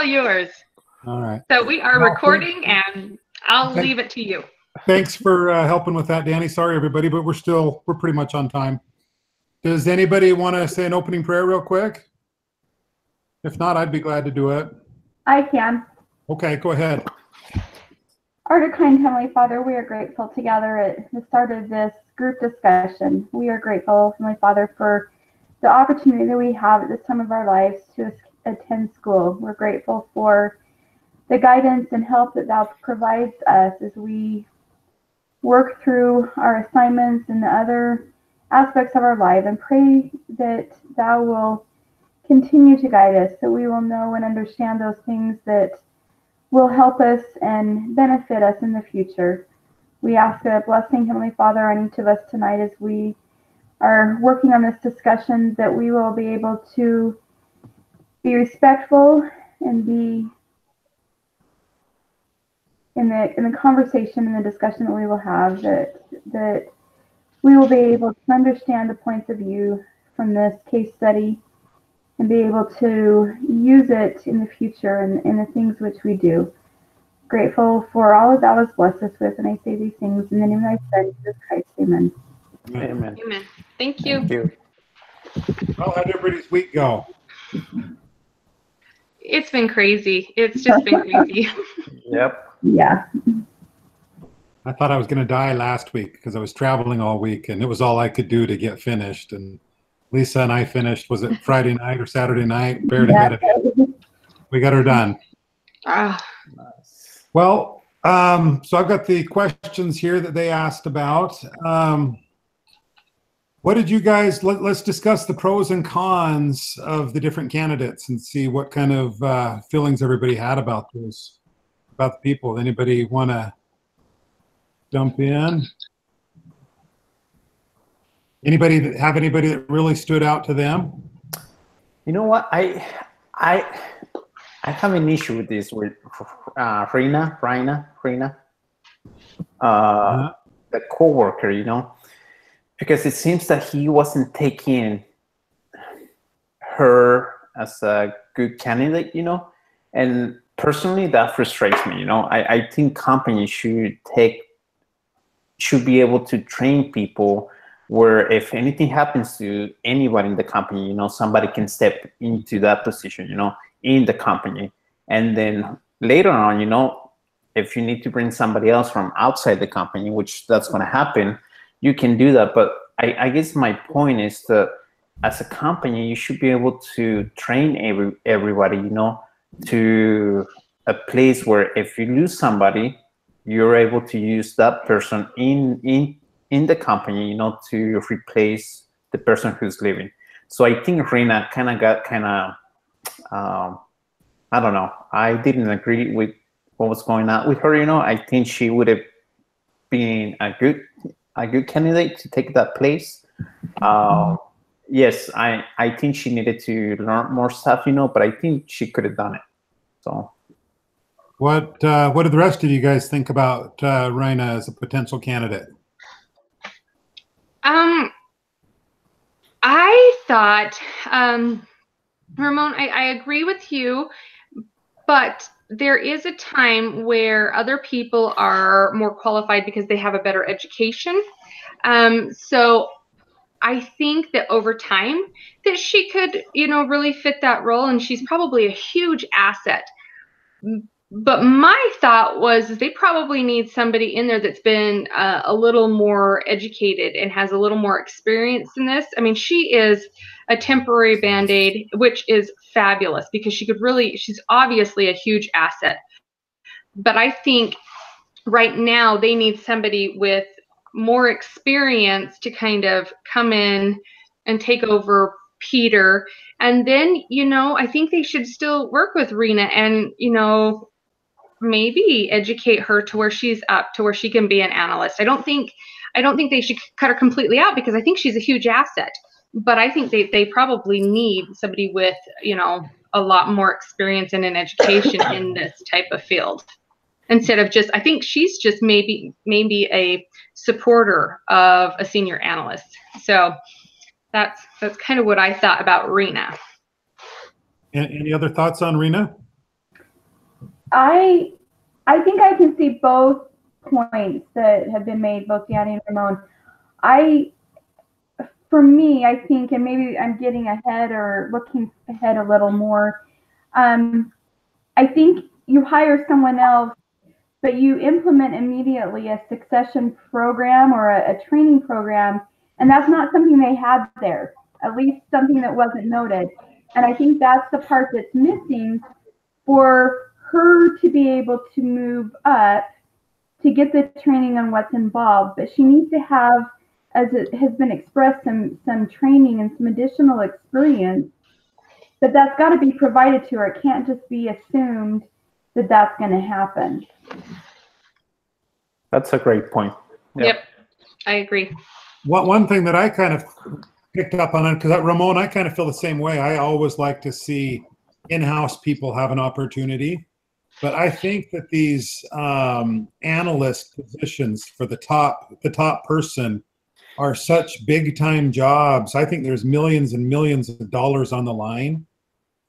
yours. All right. So we are recording, and I'll leave it to you. Thanks for helping with that, Danny. Sorry, everybody, but we're pretty much on time. Does anybody want to say an opening prayer real quick? If not, I'd be glad to do it. I can. Okay, go ahead. Our dear kind Heavenly Father, we are grateful together at the start of this group discussion. We are grateful, Heavenly Father, for the opportunity that we have at this time of our lives to attend school. We're grateful for the guidance and help that Thou provides us as we work through our assignments and the other aspects of our life, and pray that Thou will continue to guide us, so we will know and understand those things that will help us and benefit us in the future. We ask a blessing, Heavenly Father, on each of us tonight as we are working on this discussion, that we will be able to be respectful and be in the conversation and the discussion that we will have, that we will be able to understand the points of view from this case study and be able to use it in the future and in the things which we do. Grateful for all that Thou hast blessed us with, and I say these things in the name of Thy Son, Jesus Christ. Amen. Amen. Amen. Thank you. Thank you. Well, how'd everybody's week go? It's been crazy. It's just been crazy. Yep. Yeah. I thought I was going to die last week because I was traveling all week, and it was all I could do to get finished. And Lisa and I finished, was it Friday night or Saturday night? Barely got it in. We got her done. Nice. Well, so I've got the questions here that they asked about. What did you guys, let's discuss the pros and cons of the different candidates and see what kind of feelings everybody had about those, about the people. Anybody want to jump in? Anybody have anybody that really stood out to them? You know what? I have an issue with this with Rina, the coworker. You know, because it seems that he wasn't taking her as a good candidate. You know, and personally, that frustrates me. You know, I think companies should be able to train people where if anything happens to anybody in the company, you know, somebody can step into that position, you know, in the company. And then later on, you know, if you need to bring somebody else from outside the company, which that's going to happen, you can do that. But I guess my point is that as a company, you should be able to train everybody, you know, to a place where if you lose somebody, you're able to use that person in the company, you know, to replace the person who's leaving. So I think Rina I don't know. I didn't agree with what was going on with her. You know, I think she would have been a good candidate to take that place. Yes, I think she needed to learn more stuff, you know, but I think she could have done it. So. What did the rest of you guys think about Rina as a potential candidate? I thought, Ramon, I agree with you, but there is a time where other people are more qualified because they have a better education. So I think that over time that she could, you know, really fit that role, and she's probably a huge asset. But my thought was they probably need somebody in there that's been a little more educated and has a little more experience in this. I mean, she is a temporary Band-Aid, which is fabulous because she's obviously a huge asset. But I think right now they need somebody with more experience to kind of come in and take over Peter. And then, you know, I think they should still work with Rina and, you know, maybe educate her to where she's up to where she can be an analyst. I don't think they should cut her completely out because I think she's a huge asset. But I think they probably need somebody with, you know, a lot more experience and an education in this type of field. Instead of just, I think she's just maybe a supporter of a senior analyst. So that's kind of what I thought about Rina. Any other thoughts on Rina? I think I can see both points that have been made, both Danny and Ramon. For me, I think, and maybe I'm getting ahead or looking ahead a little more. I think you hire someone else, but you implement immediately a succession program or a training program, and that's not something they had there, at least something that wasn't noted. And I think that's the part that's missing for her to be able to move up, to get the training on what's involved. But she needs to have, as it has been expressed, some training and some additional experience. But that's got to be provided to her. It can't just be assumed that that's going to happen. That's a great point. Yep, I agree. One thing that I kind of picked up on it, because Ramon, I kind of feel the same way. I always like to see in-house people have an opportunity, but I think that these analyst positions for the top person are such big-time jobs. I think there's millions and millions of dollars on the line,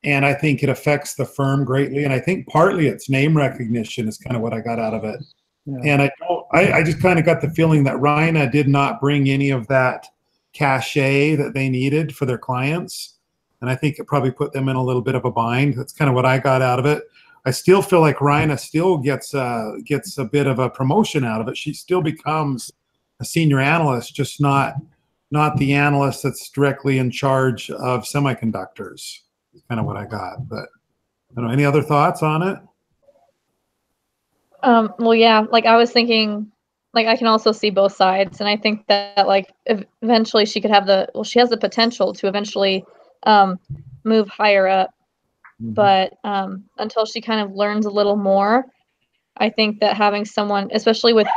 and I think it affects the firm greatly. And I think partly it's name recognition is kind of what I got out of it. Yeah. And I just kind of got the feeling that Rhina did not bring any of that cachet that they needed for their clients. And I think it probably put them in a little bit of a bind. That's kind of what I got out of it. I still feel like Rhina still gets a bit of a promotion out of it. She still becomes a senior analyst, just not the analyst that's directly in charge of semiconductors. That's kind of what I got. But I don't know, any other thoughts on it? Well, yeah, like I was thinking, like I can also see both sides, and I think that like eventually she could have she has the potential to eventually move higher up, but until she kind of learns a little more, I think that having someone, especially with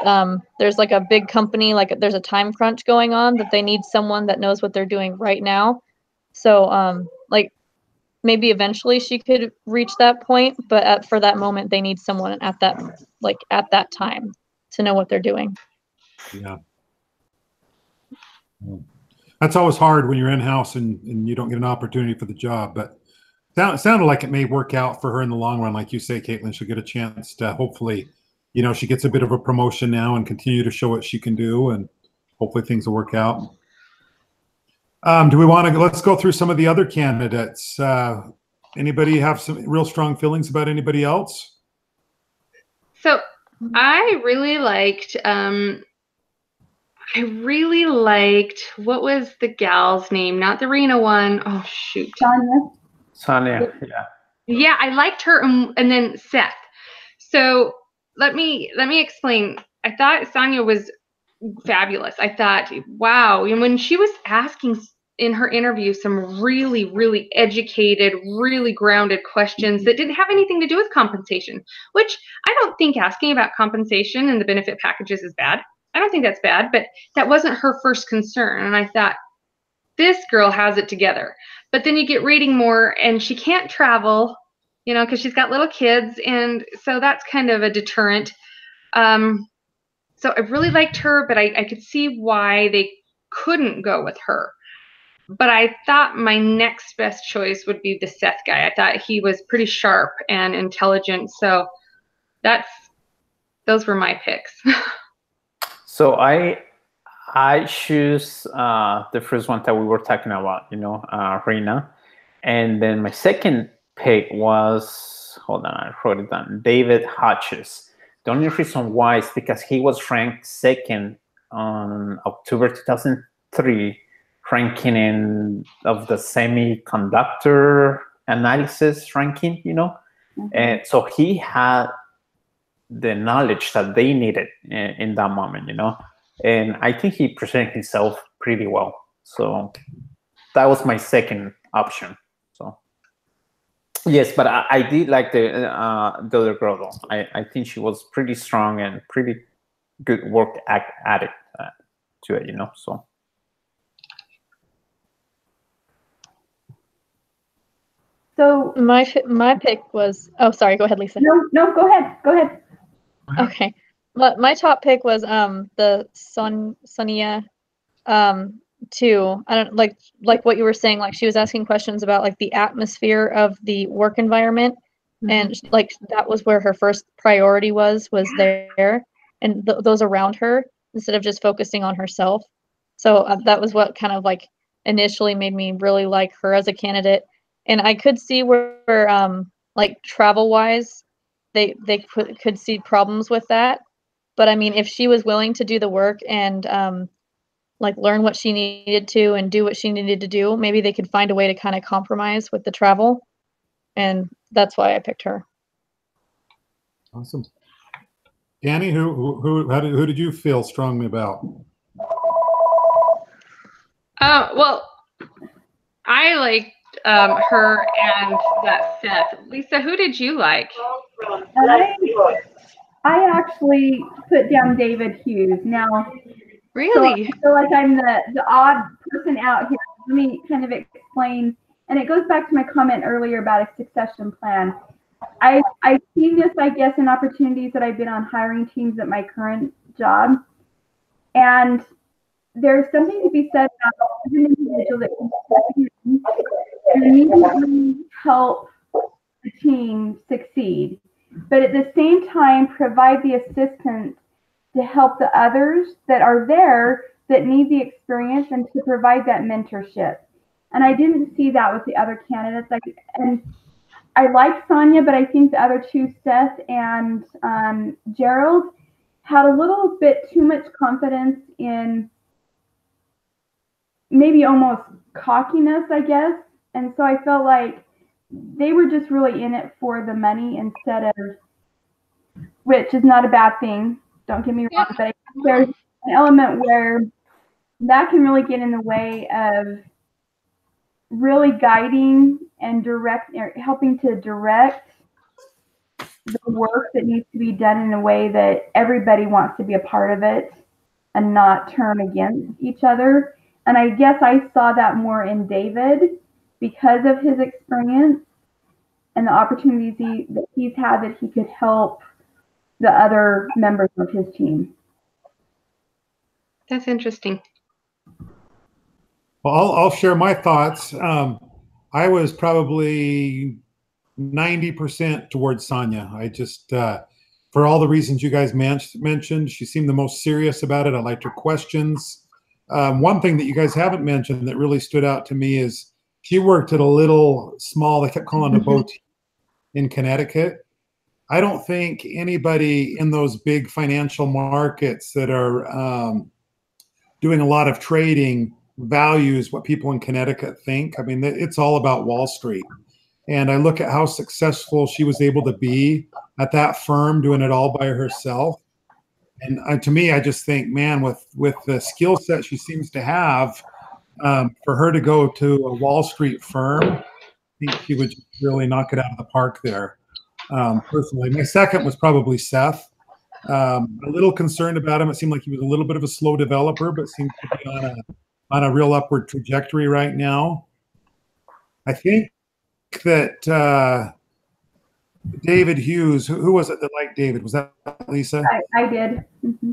there's like a big company, like there's a time crunch going on, that they need someone that knows what they're doing right now. So like maybe eventually she could reach that point, but for that moment they need someone at that time to know what they're doing. Yeah. That's always hard when you're in-house and you don't get an opportunity for the job, but it sounded like it may work out for her in the long run. Like you say, Caitlin, she'll get a chance to hopefully, she gets a bit of a promotion now and continue to show what she can do, and hopefully things will work out. Do we want to, let's go through some of the other candidates. Anybody have some real strong feelings about anybody else? So I really liked, what was the gal's name? Not the Rena one. Oh, shoot. Sonia, yeah. Yeah, I liked her, and then Seth. So let me explain. I thought Sonia was fabulous. I thought, wow. And when she was asking in her interview some really, really educated, really grounded questions that didn't have anything to do with compensation, which I don't think asking about compensation and the benefit packages is bad. I don't think that's bad, but that wasn't her first concern. And I thought, this girl has it together. But then you get reading more, and she can't travel, because she's got little kids, and so that's kind of a deterrent. So I really liked her, but I could see why they couldn't go with her. But I thought my next best choice would be the Seth guy. I thought he was pretty sharp and intelligent. So those were my picks. So I choose the first one that we were talking about, Rena. And then my second pick was, hold on, I wrote it down, David Hodges. The only reason why is because he was ranked second on October 2003 ranking of the semiconductor analysis ranking, and so he had the knowledge that they needed in that moment, and I think he presented himself pretty well. So that was my second option. So yes, but I did like the other girl though. I think she was pretty strong and pretty good work at it to it, so. So my pick was, oh, sorry, go ahead, Lisa. No, go ahead. Okay. My top pick was the Sonia too. I don't like what you were saying, like she was asking questions about like the atmosphere of the work environment, and like that was where her first priority was there, and those around her, instead of just focusing on herself. So that was what kind of like initially made me really like her as a candidate. And I could see where like travel wise, they could see problems with that. But I mean, if she was willing to do the work and like learn what she needed to and do what she needed to do, maybe they could find a way to kind of compromise with the travel. And that's why I picked her. Awesome. Danny, who did you feel strongly about? Well, I liked her and that Seth. Lisa, who did you like? I actually put down David Hughes. Now, Really? so I feel like I'm the odd person out here. Let me kind of explain, and it goes back to my comment earlier about a succession plan. I've seen this, I guess, in opportunities that I've been on hiring teams at my current job, and there's something to be said about an individual that can immediately help the team succeed, but at the same time provide the assistance to help the others that are there that need the experience and to provide that mentorship. And I didn't see that with the other candidates. And I like Sonia, but I think the other two, Seth and Gerald, had a little bit too much confidence in maybe almost cockiness, I guess. And so I felt like they were just really in it for the money instead of, which is not a bad thing, don't get me wrong, but there's an element where that can really get in the way of really guiding and helping to direct the work that needs to be done in a way that everybody wants to be a part of it and not turn against each other. And I guess I saw that more in David because of his experience and the opportunities that he's had, that he could help the other members of his team. That's interesting. Well, I'll share my thoughts. I was probably 90% towards Sonia. I just, for all the reasons you guys mentioned, she seemed the most serious about it. I liked her questions. One thing that you guys haven't mentioned that really stood out to me is she worked at a little small, they kept calling it a boutique in Connecticut. I don't think anybody in those big financial markets that are doing a lot of trading values what people in Connecticut think. I mean, it's all about Wall Street. And I look at how successful she was able to be at that firm doing it all by herself. And to me, I just think, man, with the skill set she seems to have, for her to go to a Wall Street firm, I think she would just really knock it out of the park there. Personally, my second was probably Seth. A little concerned about him. It seemed like he was a little bit of a slow developer, but seems to be on a real upward trajectory right now. I think that David Hughes, who was it that liked David? Was that Lisa? I did. Mm-hmm.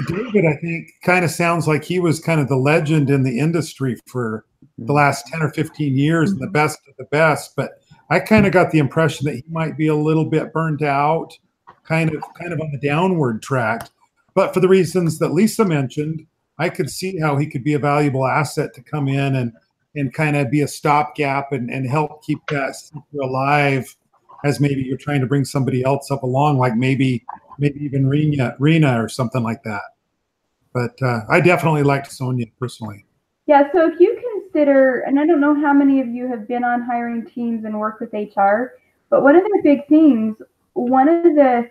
David, I think, kind of sounds like he was kind of the legend in the industry for the last 10 or 15 years and the best of the best. But I kind of got the impression that he might be a little bit burnt out, kind of on the downward track. But for the reasons that Lisa mentioned, I could see how he could be a valuable asset to come in and kind of be a stopgap and help keep that sector alive, as maybe you're trying to bring somebody else up along, like maybe even Rena or something like that. But I definitely liked Sonia personally. Yeah, so if you consider, and I don't know how many of you have been on hiring teams and worked with HR, but one of their big things, one of the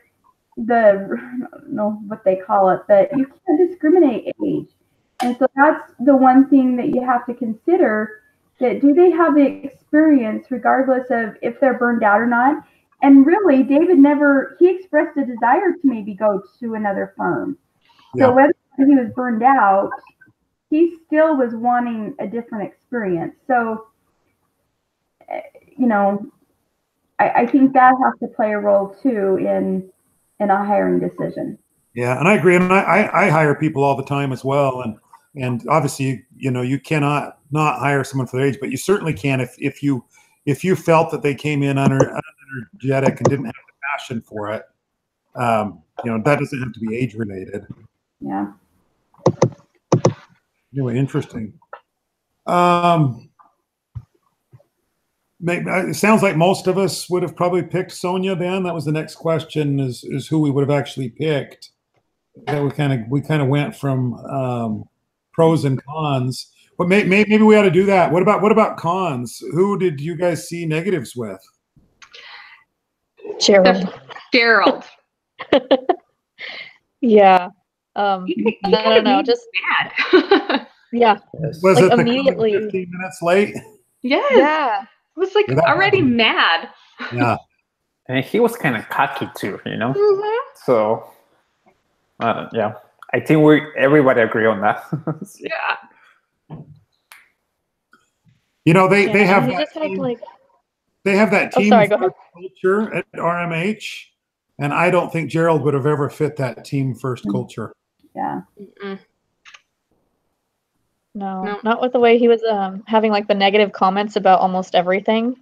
I don't know what they call it, but you can't discriminate age. And so that's the one thing that you have to consider, that do they have the experience regardless of if they're burned out or not. And really, David he expressed a desire to maybe go to another firm. Yeah. So whether he was burned out, he still was wanting a different experience. So, I think that has to play a role too in a hiring decision. Yeah, and I agree. And I hire people all the time as well. And obviously, you cannot not hire someone for their age, but you certainly can if you felt that they came in under energetic and didn't have the passion for it, that doesn't have to be age related. Yeah. Anyway, interesting. It sounds like most of us would have probably picked Sonia then. That was the next question, is who we would have actually picked. That we kind of went from pros and cons. But maybe we ought to do that. What about cons? Who did you guys see negatives with? Gerald. Gerald. Yeah. He I don't know. Just mad. yeah. Was Like it immediately 15 minutes late? Yes. Yeah. It was like already mad. Yeah. And he was kind of cocky too, Mhm. So, yeah, I think everybody agree on that. Yeah. They have he that just had team, like they have that Oh, team sorry, go ahead. culture at RMH, and I don't think Gerald would have ever fit that team first culture. Yeah. Mm-mm. No, not with the way he was having like the negative comments about almost everything.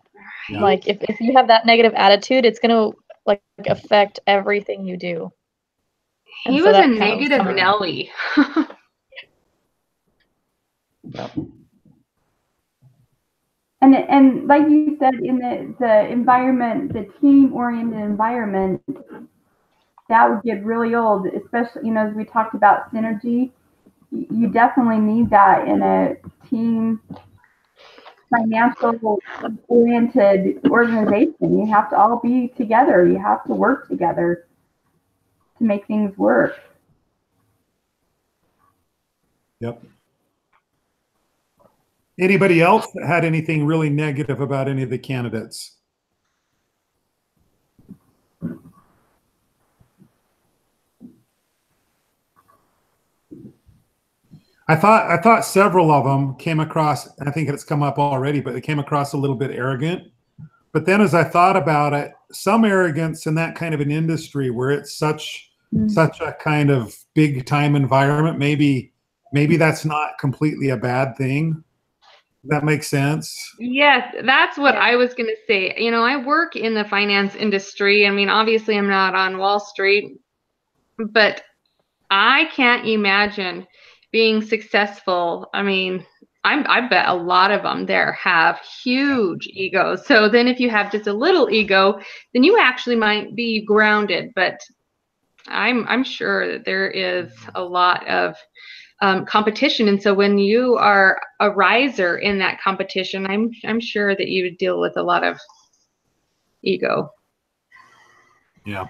Yeah. Like if you have that negative attitude, it's gonna like affect everything you do. He And so was that a kind of negative coming- Nelly. Yeah. And like you said, in the environment, the team-oriented environment, that would get really old, especially, as we talked about synergy. You definitely need that in a team, financial-oriented organization. You have to all be together. You have to work together to make things work. Yep. Anybody else that had anything really negative about any of the candidates? I thought several of them came across, I think it's come up already, but they came across a little bit arrogant. But then as I thought about it, some arrogance in that kind of an industry where it's such a kind of big time environment, maybe that's not completely a bad thing. Does that make sense? Yes, that's what I was going to say. I work in the finance industry. I mean, obviously I'm not on Wall Street, but I can't imagine being successful. I mean, I bet a lot of them there have huge egos. So then if you have just a little ego, then you actually might be grounded. But I'm sure that there is a lot of competition, and so when you are a riser in that competition, I'm sure that you would deal with a lot of ego. Yeah.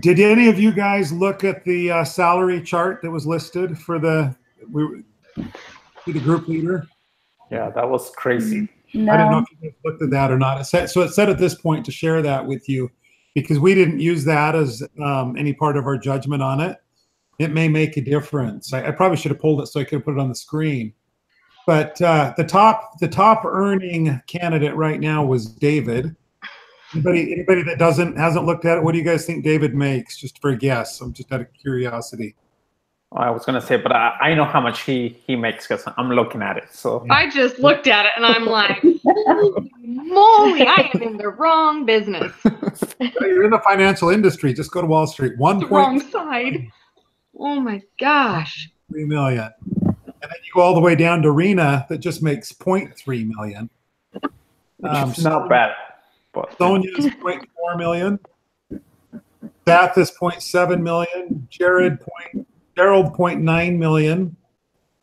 Did any of you guys look at the salary chart that was listed for the group leader? Yeah, that was crazy. No. I didn't know if you guys looked at that or not. It said at this point to share that with you, because we didn't use that as any part of our judgment on it. It may make a difference. I probably should have pulled it so I could have put it on the screen. But the top earning candidate right now was David. Anybody that hasn't looked at it, what do you guys think David makes? Just for a guess. I'm just out of curiosity. I was gonna say, but I know how much he makes because I'm looking at it. So I just looked at it and I'm like, holy moly, I am in the wrong business. You're in the financial industry. Just go to Wall Street. The wrong side. Oh my gosh. 3 million. And then you go all the way down to Rena that just makes 0.3 million. which is not bad. But Sonia's 0.4 million. Seth is 0.7 million. Gerald 0.9 million.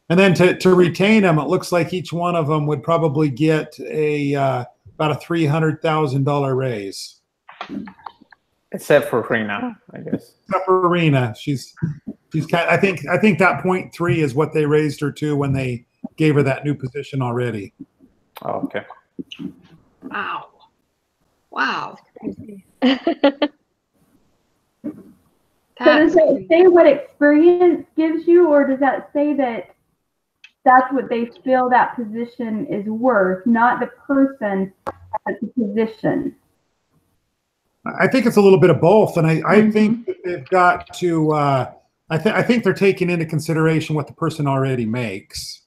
And then to retain them, it looks like each one of them would probably get about a $300,000 raise. except for Rena, I guess. Except for Rena, she's kind. I think that 0.3 is what they raised her to when they gave her that new position already. Oh, okay. Wow. Wow. So does it say what experience gives you, or does that say that that's what they feel that position is worth, not the person, but the position? I think it's a little bit of both, and I think that they've got to. I think they're taking into consideration what the person already makes.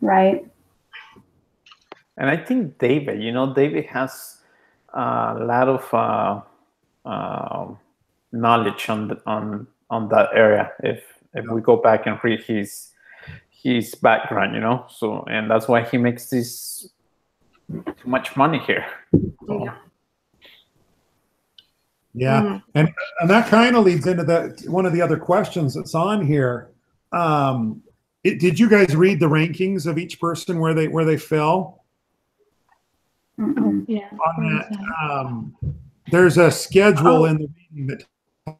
Right. And I think David, David has a lot of knowledge on that area. If we go back and read his background, so, and that's why he makes this too much money here. So. Yeah, and that kind of leads into one of the other questions that's on here. Did you guys read the rankings of each person where they fell? Yeah. On that, there's a schedule in the meeting that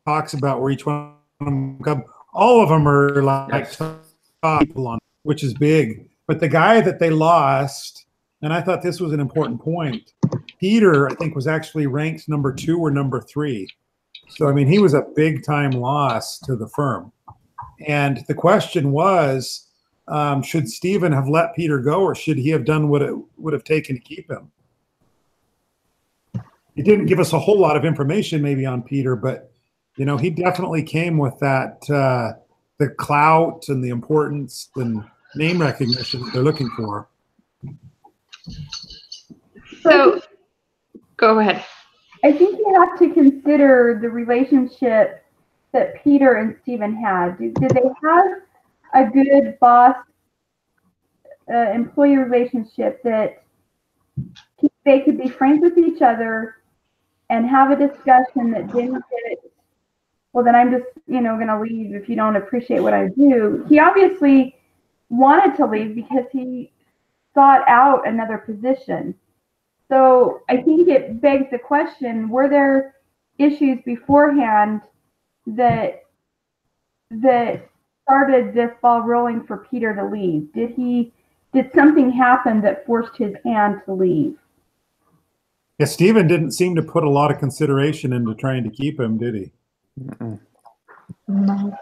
talks about where each one of them come. All of them are like top people on, which is big. But the guy that they lost, and I thought this was an important point, Peter, I think, was actually ranked number 2 or number 3. So, I mean, he was a big time loss to the firm. And the question was, should Stephen have let Peter go, or should he have done what it would have taken to keep him? He didn't give us a whole lot of information maybe on Peter, but, he definitely came with that, the clout and the importance and name recognition that they're looking for. So, go ahead. I think you have to consider the relationship that Peter and Stephen had. Did they have a good boss employee relationship that they could be friends with each other and have a discussion that didn't get, well, then I'm just, going to leave if you don't appreciate what I do. He obviously wanted to leave because he sought out another position. So I think it begs the question, were there issues beforehand that started this ball rolling for Peter to leave? Did something happen that forced his hand to leave? Yeah, Stephen didn't seem to put a lot of consideration into trying to keep him, did he? No.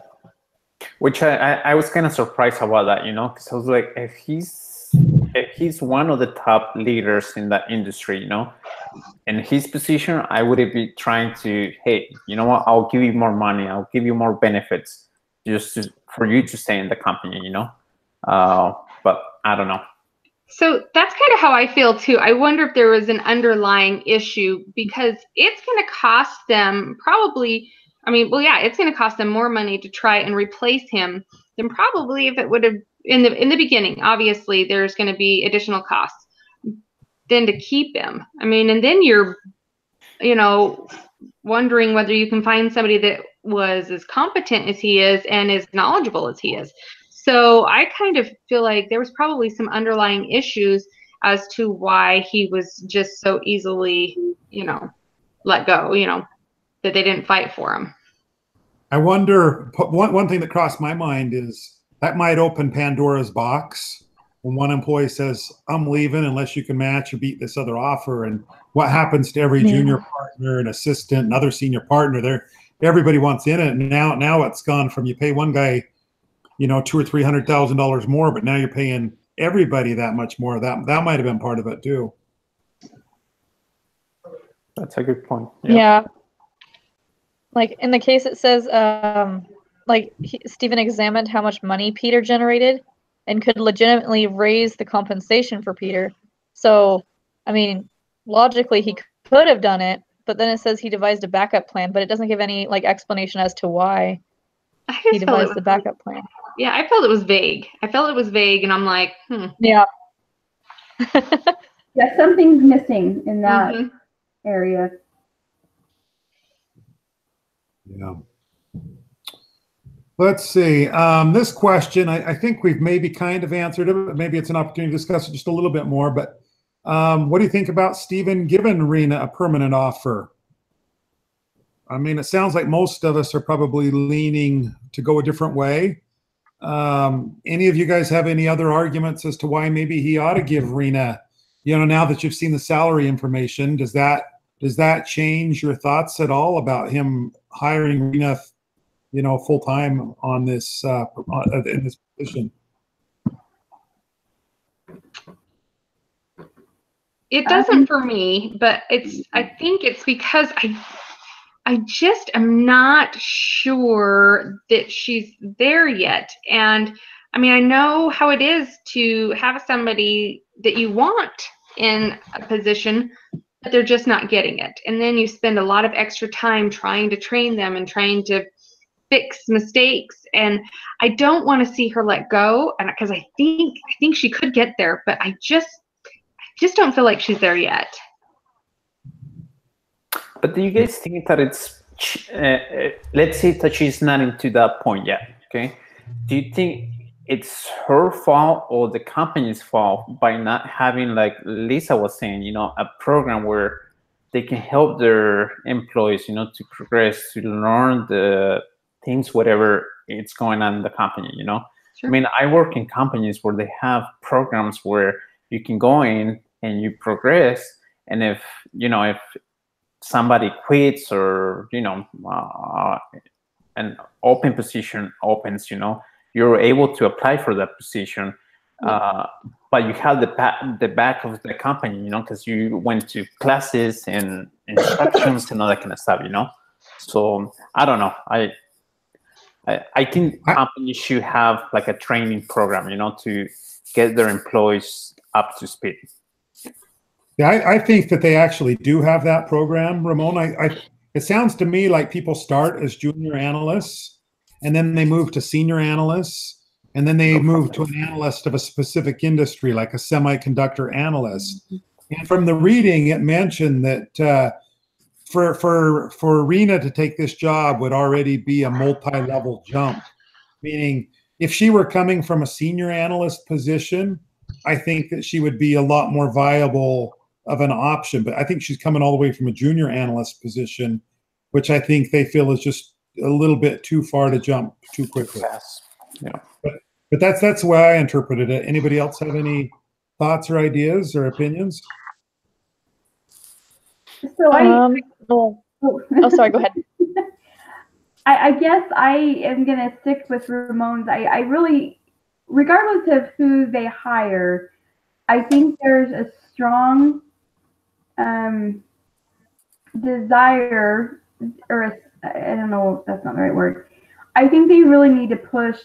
Which I was kind of surprised about that, because I was like, if he's one of the top leaders in that industry, in his position, I would be trying to, hey, you know what? I'll give you more money. I'll give you more benefits for you to stay in the company, but I don't know. So that's kind of how I feel too. I wonder if there was an underlying issue, because it's going to cost them probably, it's going to cost them more money to try and replace him than probably if it would have in the beginning. Obviously, there's going to be additional costs then to keep him. And then you're, wondering whether you can find somebody that was as competent as he is and as knowledgeable as he is. So I kind of feel like there was probably some underlying issues as to why he was just so easily, let go, that they didn't fight for him. I wonder, one thing that crossed my mind is that might open Pandora's box when one employee says, I'm leaving unless you can match or beat this other offer. And what happens to every junior partner and assistant and other senior partner? Everybody wants in it. And now it's gone from, you pay one guy, $200,000 or $300,000 more, but now you're paying everybody that much more. That might have been part of it too. That's a good point. Yeah. Like in the case, it says, Stephen examined how much money Peter generated and could legitimately raise the compensation for Peter. So, logically he could have done it, but then it says he devised a backup plan, but it doesn't give any explanation as to why he devised the backup plan. Yeah, I felt it was vague. And I'm like, Yeah. Yeah, something's missing in that area. Yeah. Let's see. This question, I think we've maybe kind of answered it, but maybe it's an opportunity to discuss it just a little bit more. But what do you think about Stephen giving Rena a permanent offer? It sounds like most of us are probably leaning to go a different way. Any of you guys have any other arguments as to why maybe he ought to give Rena, now that you've seen the salary information, does that change your thoughts at all about him hiring Rena, full time on this in this position? It doesn't for me, but I think it's because I just am not sure that she's there yet. And I know how it is to have somebody that you want in a position, but they're just not getting it. And then you spend a lot of extra time trying to train them and trying to fix mistakes. And I don't want to see her let go, and because I think she could get there, but I just don't feel like she's there yet. But do you guys think that it's, let's say that she's not into that point yet, okay? Do you think it's her fault or the company's fault by not having, like Lisa was saying, you know, a program where they can help their employees, you know, to progress, to learn the things, whatever it's going on in the company, you know? Sure. I mean, I work in companies where they have programs where you can go in and you progress, and if, you know, if somebody quits or, you know, an open position opens, you know, you're able to apply for that position, but you have the back of the company, you know, because you went to classes and instructions and all that kind of stuff, you know. So I don't know. I think companies should have like a training program, you know, to get their employees up to speed. Yeah, I think that they actually do have that program, Ramon. It sounds to me like people start as junior analysts, and then they move to senior analysts, and then they move to an analyst of a specific industry, like a semiconductor analyst. And from the reading, it mentioned that for Rena to take this job would already be a multi-level jump, meaning if she were coming from a senior analyst position, I think that she would be a lot more viable of an option. But I think she's coming all the way from a junior analyst position, which I think they feel is just a little bit too far to jump too quickly. Yes. Yeah. But that's the way I interpreted it. Anybody else have any thoughts or ideas or opinions? So sorry, go ahead. I guess I am going to stick with Ramon's. I really, regardless of who they hire, I think there's a strong desire, or I don't know if that's not the right word. I think they really need to push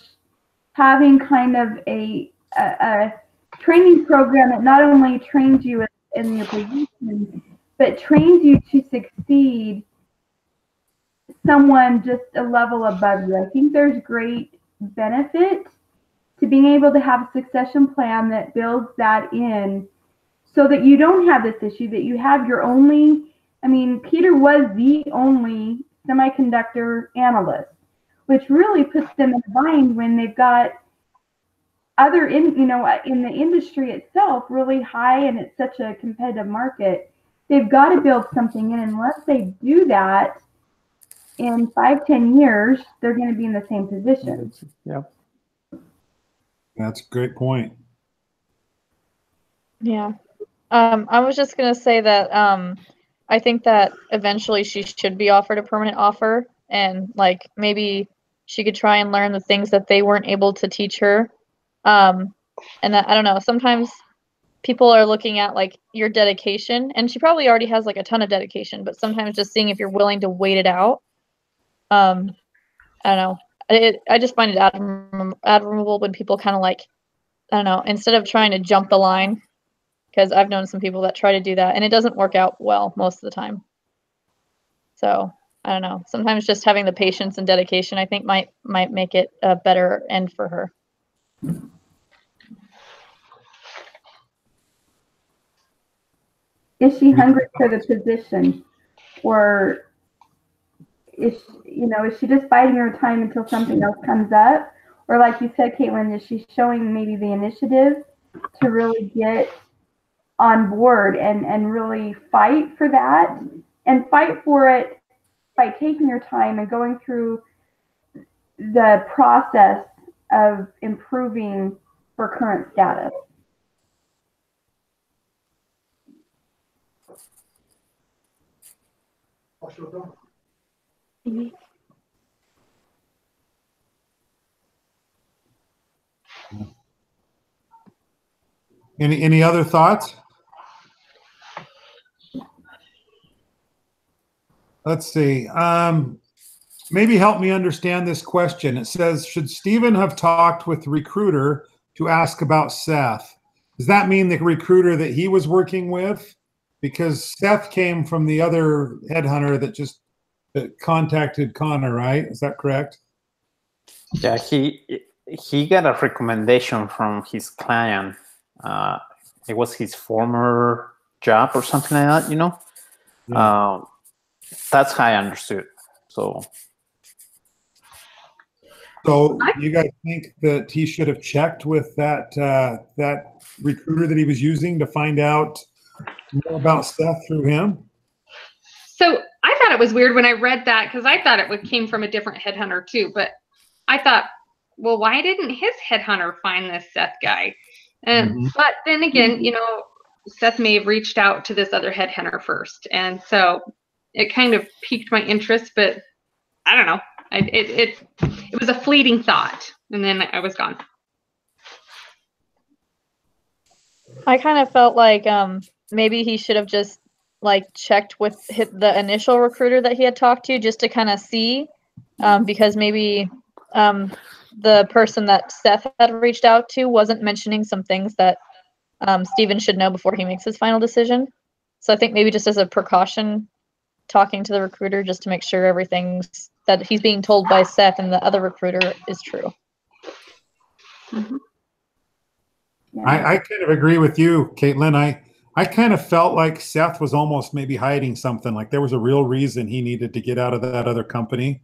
having kind of a training program that not only trains you in your position, but trains you to succeed someone just a level above you. I think there's great benefit to being able to have a succession plan that builds that in so that you don't have this issue, that you have your only, I mean, Peter was the only semiconductor analyst, which really puts them in a bind when they've got other, in the industry itself really high, and it's such a competitive market. They've got to build something in. Unless they do that, in 5-10 years, they're going to be in the same position. Yeah. That's a great point. Yeah. I was just going to say that I think that eventually she should be offered a permanent offer, and like maybe she could try and learn the things that they weren't able to teach her. And that, I don't know, sometimes people are looking at like your dedication, and she probably already has like a ton of dedication, but sometimes just seeing if you're willing to wait it out. I don't know. I just find it admirable when people kind of like, I don't know, instead of trying to jump the line, because I've known some people that try to do that and it doesn't work out well most of the time. So I don't know. Sometimes just having the patience and dedication, I think, might make it a better end for her. Is she hungry for the position, or is she just biding her time until something else comes up? Or like you said, Caitlin, is she showing maybe the initiative to really get on board and really fight for that, and fight for it by taking your time and going through the process of improving her current status? Any other thoughts? Let's see. Maybe help me understand this question. It says, should Stephen have talked with the recruiter to ask about Seth? Does that mean the recruiter that he was working with? Because Seth came from the other headhunter that contacted Connor, right? Is that correct? Yeah, he got a recommendation from his client. It was his former job or something like that, you know? Yeah. That's how I understood. So you guys think that he should have checked with that recruiter that he was using to find out more about Seth through him? So I thought it was weird when I read that, because I thought it came from a different headhunter too. But I thought, well, why didn't his headhunter find this Seth guy? But then again, you know, Seth may have reached out to this other headhunter first, and so it kind of piqued my interest. But I don't know. It was a fleeting thought, and then I was gone. I kind of felt like maybe he should have just like checked with the initial recruiter that he had talked to, just to kind of see, because maybe the person that Seth had reached out to wasn't mentioning some things that Steven should know before he makes his final decision. So I think maybe just as a precaution, talking to the recruiter just to make sure everything's that he's being told by Seth and the other recruiter is true. Yeah. I kind of agree with you, Caitlin. I kind of felt like Seth was almost maybe hiding something, like there was a real reason he needed to get out of that other company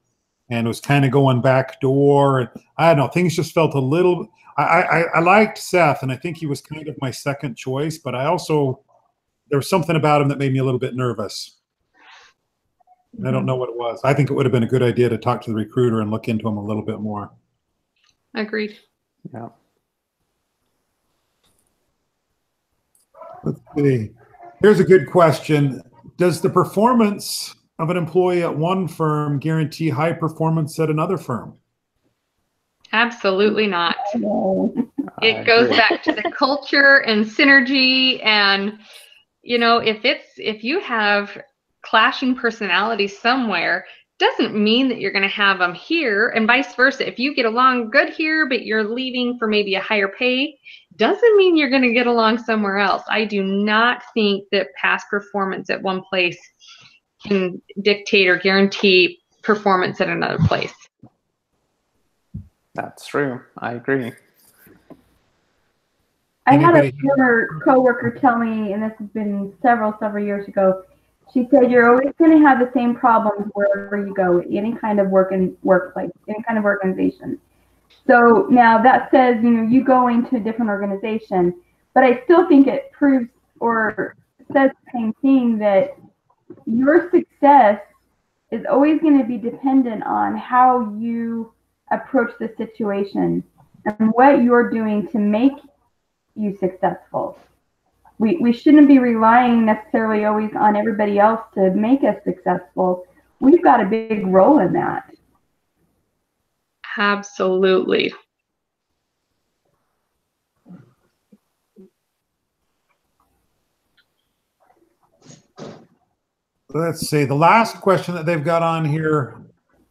and was kind of going back door. And I don't know, things just felt a little, I liked Seth, and I think he was kind of my second choice, but I also, there was something about him that made me a little bit nervous. I don't know what it was. I think it would have been a good idea to talk to the recruiter and look into him a little bit more. Agreed. Yeah. Let's see. Here's a good question. Does the performance of an employee at one firm guarantee high performance at another firm? Absolutely not. It goes back to the culture and synergy, and you know, if you have clashing personalities somewhere, doesn't mean that you're going to have them here, and vice versa. If you get along good here, but you're leaving for maybe a higher pay, doesn't mean you're going to get along somewhere else. I do not think that past performance at one place can dictate or guarantee performance at another place. That's true. I agree. I had a former coworker tell me, and this has been several years ago, she said, you're always going to have the same problems wherever you go, any kind of workplace, any kind of organization. So now that says, you know, you go into a different organization, but I still think it proves or says the same thing, that your success is always going to be dependent on how you approach the situation and what you're doing to make you successful. We shouldn't be relying necessarily always on everybody else to make us successful. We've got a big role in that. Absolutely. Let's see. The last question that they've got on here,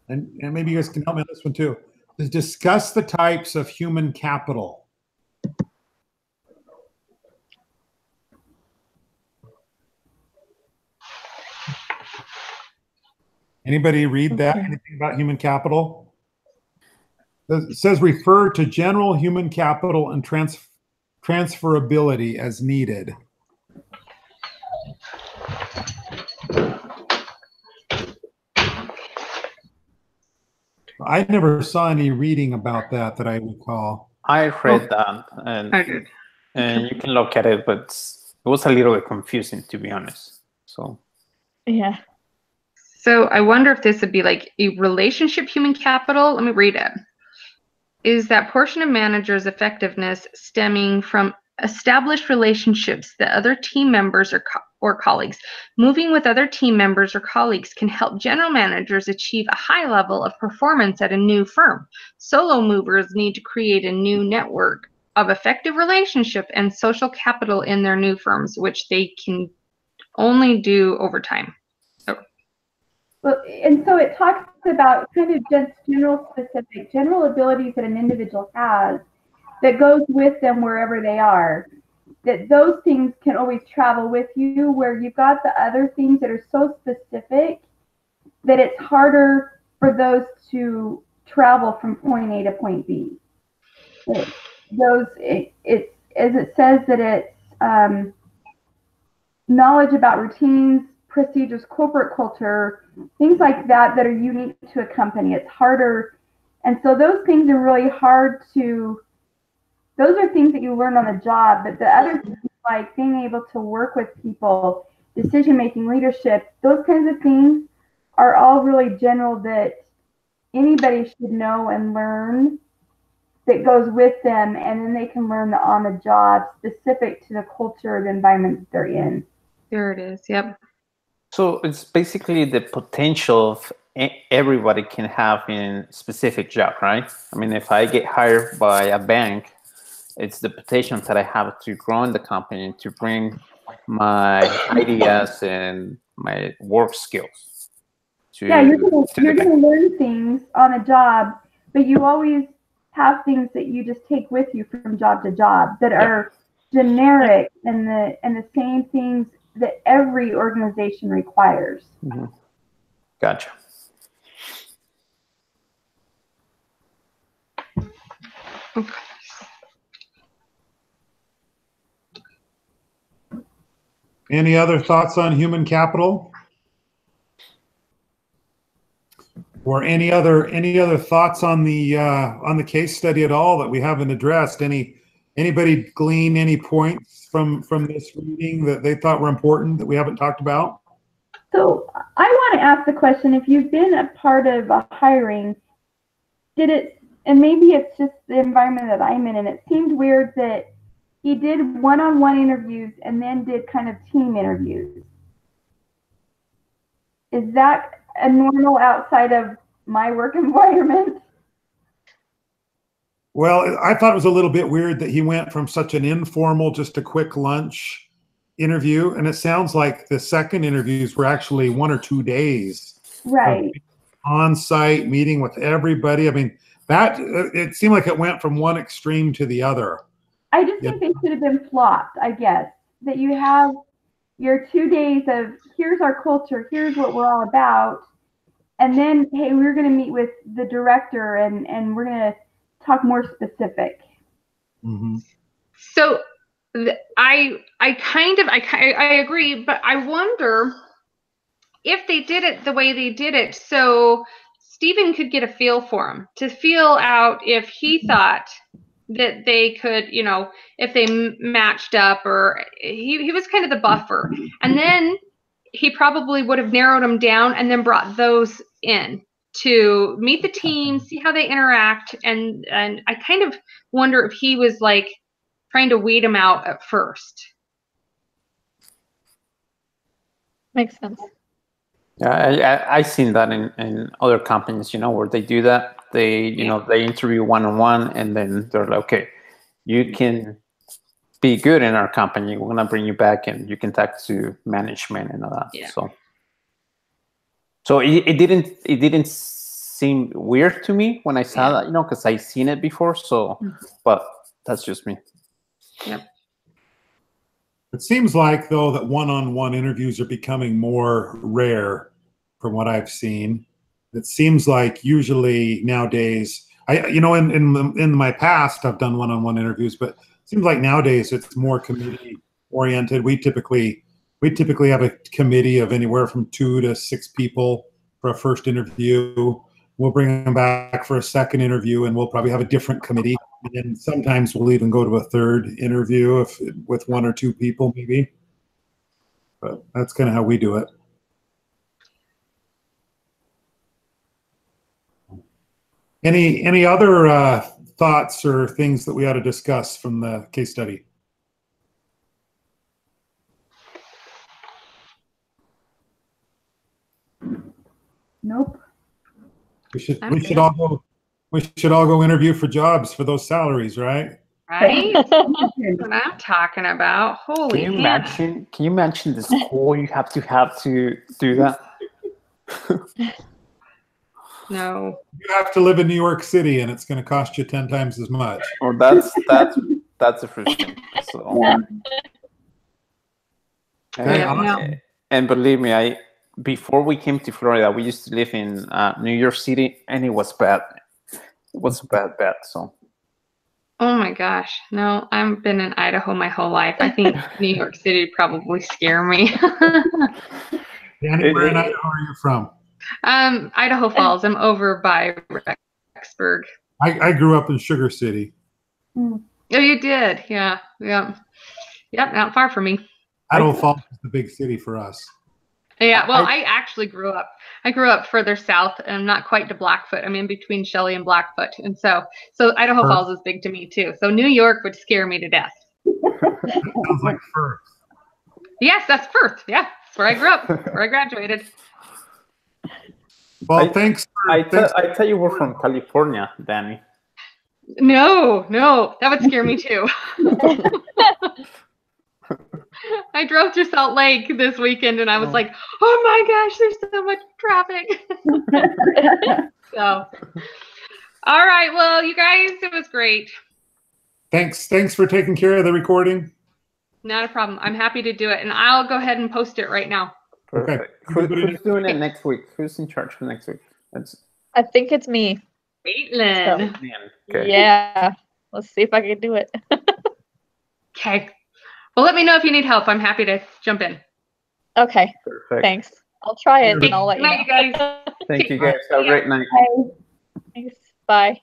and maybe you guys can help me on this one too, is discuss the types of human capital. Anybody read that? Anything about human capital? It says refer to general human capital and transferability as needed. I never saw any reading about that I recall. I read that, and you can look at it, but it was a little bit confusing, to be honest. So yeah. So I wonder if this would be like a relationship human capital. Let me read it. Is that portion of managers' effectiveness stemming from established relationships that other team members or colleagues? Moving with other team members or colleagues can help general managers achieve a high level of performance at a new firm. Solo movers need to create a new network of effective relationship and social capital in their new firms, which they can only do over time. Well, and so it talks about kind of just general abilities that an individual has that goes with them wherever they are. that those things can always travel with you, where you've got the other things that are so specific that it's harder for those to travel from point A to point B. It's as it says that it's knowledge about routines, procedures, corporate culture, things like that that are unique to a company. It's harder. And so those things are really hard to, those are things that you learn on the job, but the other things like being able to work with people, decision-making, leadership, those kinds of things are all really general that anybody should know and learn that goes with them, and then they can learn on the job specific to the culture or the environment that they're in. There it is. Yep. So it's basically the potential of everybody can have in specific job, right? I mean, if I get hired by a bank, it's the potential that I have to grow in the company, to bring my ideas and my work skills. Yeah, you're gonna learn things on a job, but you always have things that you just take with you from job to job that are generic and the same things that every organization requires. Mm-hmm. Gotcha. Okay. Any other thoughts on human capital? Or any other thoughts on the case study at all that we haven't addressed? Anybody glean any points from this reading that they thought were important that we haven't talked about? So I want to ask the question, if you've been a part of a hiring, did it, and maybe it's just the environment that I'm in, and it seemed weird that he did one-on-one interviews and then did kind of team interviews. Is that a normal outside of my work environment? Well, I thought it was a little bit weird that he went from such an informal, just a quick lunch interview, and it sounds like the second interviews were actually 1 or 2 days. Right. On-site meeting with everybody. I mean, that it seemed like it went from one extreme to the other. I just think they should have been flopped, I guess. That you have your 2 days of here's our culture, here's what we're all about, and then, hey, we're going to meet with the director and we're going to talk more specific. Mm-hmm. So I agree, but I wonder if they did it the way they did it, so Stephen could get a feel for him, to feel out if he thought that they could, you know, if they matched up, or he was kind of the buffer. And then he probably would have narrowed them down and then brought those in to meet the team, see how they interact. And I kind of wonder if he was like trying to weed them out at first. Makes sense. Yeah, I've seen that in other companies, you know, where they do that. They, you know, they interview one-on-one, and then they're like, okay, you can be good in our company. We're gonna bring you back, and you can talk to management and all that. Yeah. So it didn't seem weird to me when I saw that, you know, because I've seen it before. So, but that's just me. Yep. It seems like, though, that one-on-one interviews are becoming more rare from what I've seen. It seems like usually nowadays, in my past, I've done one-on-one interviews, but it seems like nowadays it's more committee oriented. We typically have a committee of anywhere from 2 to 6 people for a first interview. We'll bring them back for a second interview, and we'll probably have a different committee. And sometimes we'll even go to a third interview with 1 or 2 people, maybe. But that's kind of how we do it. Any other thoughts or things that we ought to discuss from the case study? Nope. We should all go interview for jobs for those salaries, right? Right? That's what I'm talking about. Holy Can you imagine the school you have to do that? No. You have to live in New York City, and it's going to cost you 10 times as much. Or that's That's the first thing. So, Yeah. Okay, and believe me, before we came to Florida, we used to live in New York City, and it was bad. It was bad. So. Oh my gosh. No, I've been in Idaho my whole life. I think New York City would probably scare me. Danny, where in Idaho are you from? Idaho Falls. I'm over by Rexburg. I grew up in Sugar City. Hmm. Oh, you did? Yeah. Yep, not far from me. Idaho Falls is the big city for us. Yeah, well, I actually grew up further south and not quite to Blackfoot. I'm in between Shelley and Blackfoot. And so Idaho Falls is big to me too. So New York would scare me to death. Sounds like Firth. Yes, that's Firth. Yeah, that's where I grew up, where I graduated. Well, thanks. I thought you were from California, Danny. No, that would scare me too. I drove through Salt Lake this weekend and I was like, oh my gosh, there's so much traffic. So, all right. Well, you guys, it was great. Thanks for taking care of the recording. Not a problem. I'm happy to do it. And I'll go ahead and post it right now. Perfect. Okay. Who's doing it next week? Who's in charge for next week? I think it's me. Caitlin. Okay. Yeah. Let's see if I can do it. Okay. Well, let me know if you need help. I'm happy to jump in. Okay. Perfect. Thanks. I'll try it and I'll let you know. Good night, you guys. Thank you guys. Have a great night. Bye. Thanks. Bye.